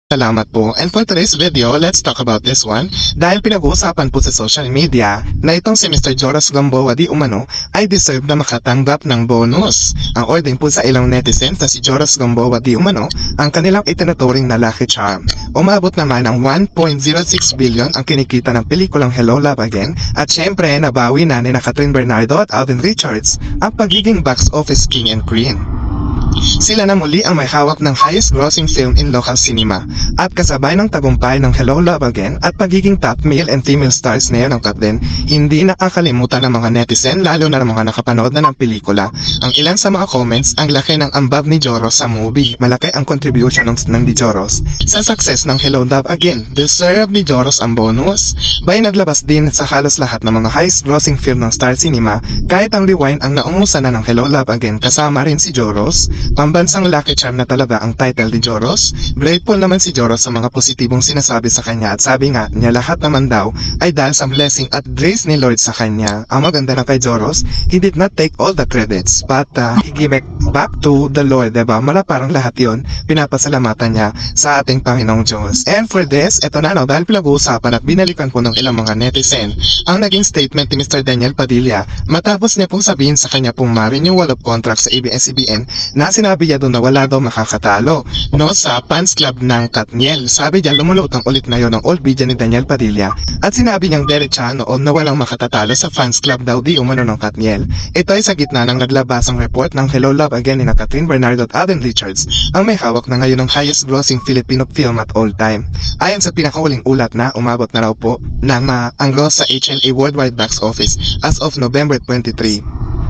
Salamat po. And for today's video, let's talk about this one. Dahil pinag-uusapan po sa social media na itong si Mr. Joros Gamboa di umano ay deserve na makatanggap ng bonus. Ang ordin po sa ilang netizens na si Joros Gamboa di umano ang kanilang itinuturing na lucky charm. Umabot naman ng 1.06 billion ang kinikita ng pelikulang Hello Love Again at syempre nabawi na ni Catherine Bernardo at Alden Richards ang pagiging box office king and queen. Sila na muli ang may hawak ng highest grossing film in local cinema at kasabay ng tagumpay ng Hello Love Again at pagiging top male and female stars na yan ng Catherine, hindi nakakalimutan ng mga netizen lalo na ng mga nakapanood na ng pelikula. Ang ilan sa mga comments, ang laki ng ambag ni Joros sa movie. Malaki ang contribution ng ni Joros sa success ng Hello Love Again. Deserve ni Joros ang bonus. Bay naglabas din sa halos lahat ng mga highest grossing film ng Star Cinema kahit ang Rewind ang naungusan na ng Hello Love Again kasama rin si Joros. Pambansang lucky charm na talaga ang title ni Joros. Grateful naman si Joros sa mga positibong sinasabi sa kanya at sabi nga niya lahat naman daw ay dahil sa blessing at grace ni Lord sa kanya. Ang maganda na kay Joros, he did not take all the credits but he gave it back to the Lord, diba? Mala parang lahat yon pinapasalamatan niya sa ating Panginoong Diyos. And for this, eto na no, dahil pinag-uusapan at binalikan po ng ilang mga netizen ang naging statement ni Mr. Daniel Padilla matapos niya pong sabihin sa kanya pong ma-renewal of contract sa ABS-CBN na sinabi niya doon na wala daw makakatalo no sa fans club ng Katniel. Sabi niya lumulutang ulit na yon ang old video ni Daniel Padilla at sinabi niyang derecha noon na walang makatatalo sa fans club daw di umano ng Katniel. Ito ay sa gitna ng naglabasang report ng Hello Love Again ni Catherine Bernardo at Alden Richards ang may hawak na ngayon ng highest grossing Filipino film at all time. Ayon sa pinakahuling ulat na umabot na raw po ng ang gross sa HLA Worldwide Box Office as of November 23.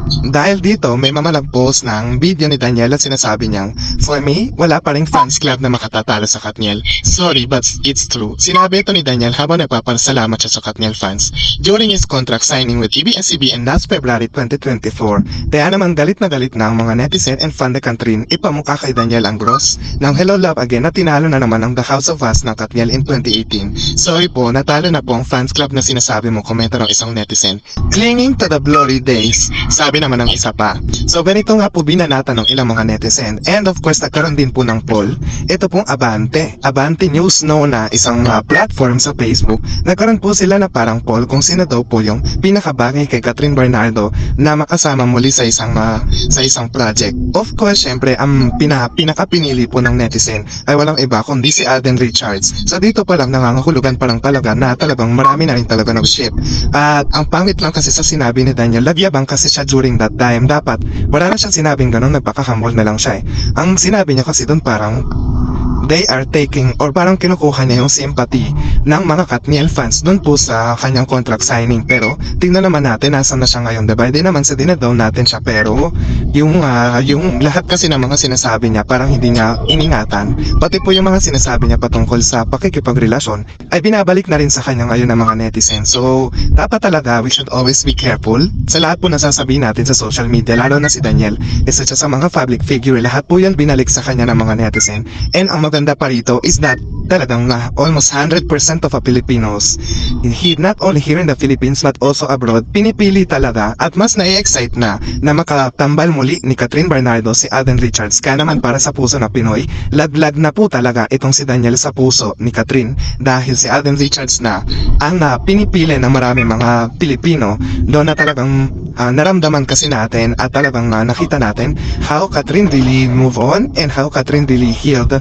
Dahil dito, may mamalagpos ng video ni Daniel at sinasabi niyang, for me, wala pa ring fans club na makatatalo sa Katniel. Sorry, but it's true. Sinabi ito ni Daniel habang nagpapasalamat siya sa Katniel fans during his contract signing with ABS-CBN last February 2024. Kaya naman galit na ang mga netizen and fan de Catherine ipamukha kay Daniel ang gross ng Hello Love Again na tinalo na naman ang The House of Us ng Katniel in 2018. Sorry po, natalo na po ang fans club na sinasabi mo, komento ng isang netizen. Clinging to the glory days, sabi naman ng isa pa. So ganito nga po binanata ng ilang mga netizen. And of course nagkaroon din po ng poll. Ito pong Abante News no na isang platform sa Facebook. Nagkaroon po sila na parang poll kung sino daw po yung pinakabagay kay Catherine Bernardo na makasama muli sa isang project. Of course syempre ang pinakapinili po ng netizen ay walang iba kundi si Alden Richards. So dito pa lang nangangahulugan pa lang talaga na talagang marami na rin talaga nag-ship. At ang pangit lang kasi sa sinabi ni Daniel, lagyabang kasi siya during that time. Dapat wala na siyang sinabing ganun, nagpakahambol na lang siya Ang sinabi niya kasi doon parang they are taking or parang kinukuha niya yung sympathy ng mga Katniel fans doon po sa kanyang contract signing. Pero tingnan naman natin nasan na siya ngayon, diba? Hindi naman sa dinadown natin siya pero yung lahat kasi ng mga sinasabi niya parang hindi niya iningatan. Pati po yung mga sinasabi niya patungkol sa pakikipagrelasyon ay binabalik na rin sa kanya ngayon ng mga netizens. So dapat talaga we should always be careful sa lahat po nasasabihin natin sa social media, lalo na si Daniel isa siya sa mga public figure. Lahat po yan binalik sa kanya ng mga netizen. And ang maganda pa rito is that talagang almost 100% of Filipinos, not only here in the Philippines but also abroad, pinipili talaga at mas na-excite na makatambal muli ni Catherine Bernardo si Alden Richards. Kaya naman para sa puso ng Pinoy, laglag na po talaga itong si Daniel sa puso ni Catherine dahil si Alden Richards na ang pinipili ng marami mga Pilipino. Doon na talagang naramdaman kasi natin at talagang nakita natin how Catherine really move on and how Catherine really healed.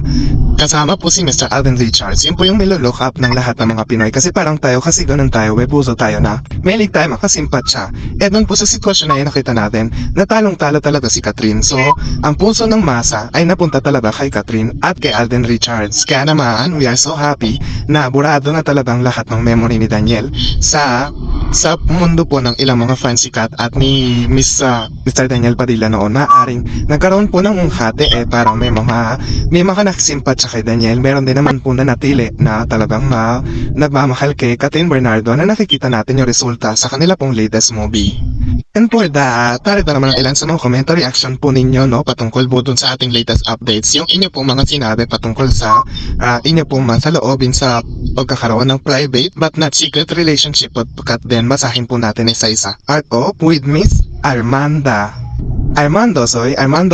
Kasama po si Mr. Alden Richards. Yun po yung nilo-look up ng lahat ng mga Pinoy. Kasi parang tayo, kasi ganun tayo, may puso tayo na may tayo makasimpat siya. Eh doon po sa sitwasyon na yun nakita natin, natalong-talo talaga si Catherine. So, ang puso ng masa ay napunta talaga kay Catherine at kay Alden Richards. Kaya naman, we are so happy na burado na talagang lahat ng memory ni Daniel sa mundo po ng ilang mga fancy cat at ni Mr. Daniel Padilla noon. Maaring nagkaroon po ng hati parang may mga nakasimpat siya kay Daniel. Meron din naman po na natili na talagang nagmamahal kay Catherine Bernardo na nakikita natin yung resulta sa kanila pong latest movie. And for that, tarito naman ang ilan sa mga comment reaction po ninyo patungkol po dun sa ating latest updates. Yung inyo pong mga sinabi patungkol sa inyo pong masaloobin sa pagkakaroon ng private but not secret relationship at then basahin po natin isa-isa. Art of with Miss Armanda. Armando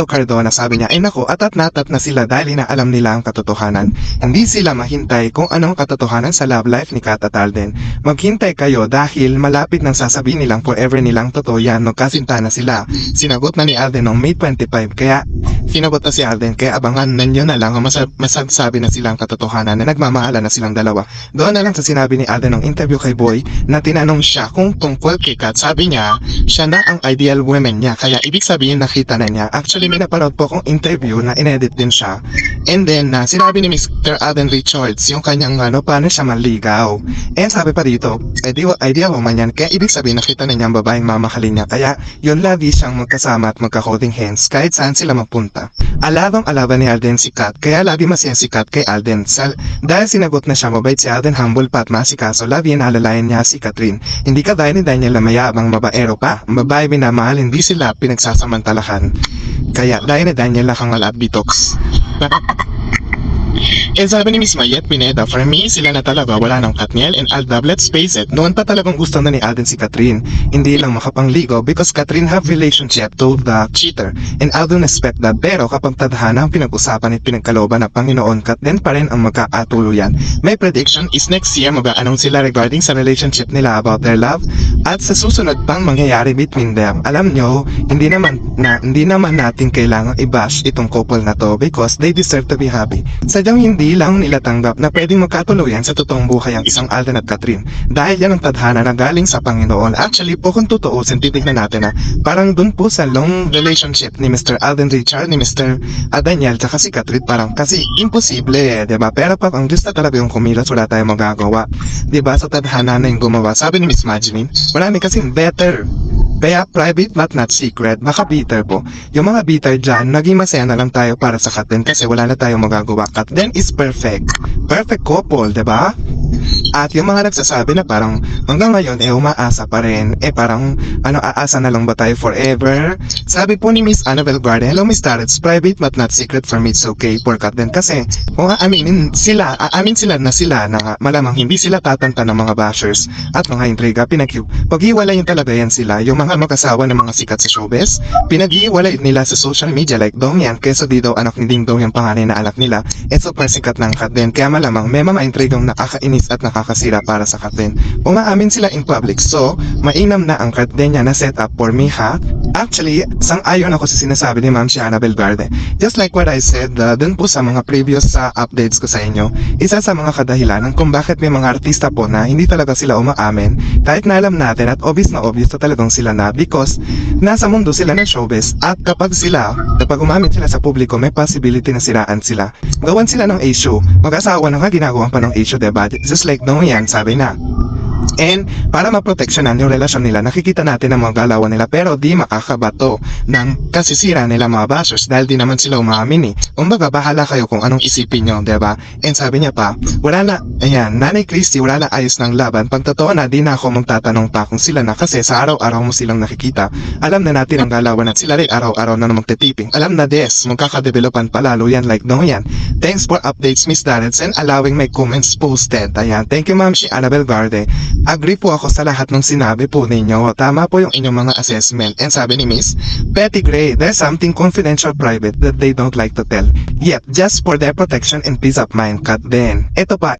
Cardona, sabi niya, ay naku, atat na sila dahil inaalam nila ang katotohanan. Hindi sila mahintay kung anong katotohanan sa love life ni Kat at Alden. Maghintay kayo dahil malapit nang sasabihin nilang forever nilang totoo yan, magkasinta na sila. Sinagot na ni Alden noong May 25, kaya sinagot na si Alden, kaya abangan nanyo na lang ang masasabi na silang katotohanan na nagmamahala na silang dalawa. Doon na lang sa sinabi ni Alden ng interview kay Boy na tinanong siya kung tungkol kay Kat. Sabi niya, siya na ang ideal woman niya, kaya ibig sabihin nakita na niya. Actually, may napanood po akong interview na inedit din siya. And then, sinabi ni Mr. Alden Richards yung kanyang paano siya manligaw. And sabi pa dito, ideal woman yan. Kaya ibig sabihin nakita na niya ang babaeng mamahalin niya. Kaya yun lagi siyang magkasama at magka-holding hands kahit saan sila magpunta. Alabang-alaban ni Alden si Kat, kaya lagi masaya si Kat kay Alden. Dahil sinagot na siya, mabait si Alden, humble pa at masikaso, lagi naalalayan niya si Catherine. Hindi kagaya ni Daniel na mayabang babaero pa. Ang babae minamahal, hindi sila pinagsasamantalahan. Kaya dahil ni Daniel nakangal at bitox. And sabi ni Miss Mayet Pineda, for me, sila na talaga, wala ng Katniel and Aldab, let's face it, noon pa talagang gusto na ni Alden si Catherine. Hindi lang makapangligo because Catherine have relationship to the cheater and Alden respect that, pero kapag tadhana ang pinag-usapan at pinagkalooban ng Panginoon, Katniel pa rin ang magkaatuluyan. May prediction is next year mag-aanong sila regarding sa relationship nila about their love at sa susunod pang mangyayari between them. Alam nyo, hindi naman natin kailangang i-bash itong couple na to because they deserve to be happy. Sadyang hindi lang nila tanggap na pwedeng magkatuluyan sa totoong buhay ang isang Alden at Catherine dahil yan ang tadhana na galing sa Panginoon. Actually po kung tutuusin, titignan natin na parang dun po sa long relationship ni Mr. Alden Richard, ni Mr. Daniel tsaka si Catherine, parang kasi imposible diba? Pero pag ang Diyos na talaga yung kumilos, wala tayong magagawa diba? Sa tadhana na yung gumawa. Sabi ni Miss Majmin, marami kasing better. Kaya private but not secret, baka bitter po. Yung mga bitter dyan, naging masaya na lang tayo para sa Katden kasi wala na tayong magagawa. Katden is perfect. Perfect couple, diba? At yung mga nagsasabi na parang hanggang ngayon umaasa pa rin, parang aasa na lang ba tayo forever? Sabi po ni Miss Annabelle Garden, hello Miss Tarets, private but not secret for me, it's okay for Katden kasi kung aamin sila na malamang hindi sila tatanta ng mga bashers at mga intriga, paghiwalayin talaga yan sila. Yung mga mag-asawa ng mga sikat sa showbiz, pinag-iwalay nila sa social media like Dongyan, kesa di daw anak ni Ding Dong yung panganay na anak nila, super sikat ng Katden, kaya malamang may mga intrigang nakakainis at nakakasira para sa Katden. Umaamin sila in public, so mainam na ang Katden niya na set up for me ha. Actually, sang-ayon ako sa sinasabi ni Ma'am si Annabelle Garde. Just like what I said dun po sa mga previous updates ko sa inyo, isa sa mga kadahilanan kung bakit may mga artista po na hindi talaga sila umaamin, kahit na alam natin at obvious na talagang sila na because nasa mundo sila ng showbiz at kapag umamin sila sa publiko, may possibility na siraan sila. Gawan sila ng issue, mag-asawa na nga ginagawa pa ng issue, diba? Just like Dongyan, sabi na. And para maproteksyonan yung relasyon nila, nakikita natin ang mga galawan nila pero di makakabato ng kasisira nila mga bashers dahil di naman sila umaamin eh. Kumbaga, bahala kayo kung anong isipin nyo, diba? And sabi niya pa, Nanay Christy, wala na ayos ng laban. Pag totoo na, di na ako magtatanong pa kung sila na kasi sa araw-araw mo silang nakikita. Alam na natin ang galawan at sila rin araw-araw na magtitiping. Alam na magkakadevelopan palalo yan like Dongyan. Thanks for updates Miss Darrets and allowing my comments posted. Ayan, thank you Ma'am si Annabelle Garde. Agree po ako sa lahat ng sinabi po ninyo. Tama po yung inyong mga assessment. And sabi ni Miss Pettigray, there's something confidential private that they don't like to tell. Yet, just for their protection and peace of mind, Katden. Ito pa,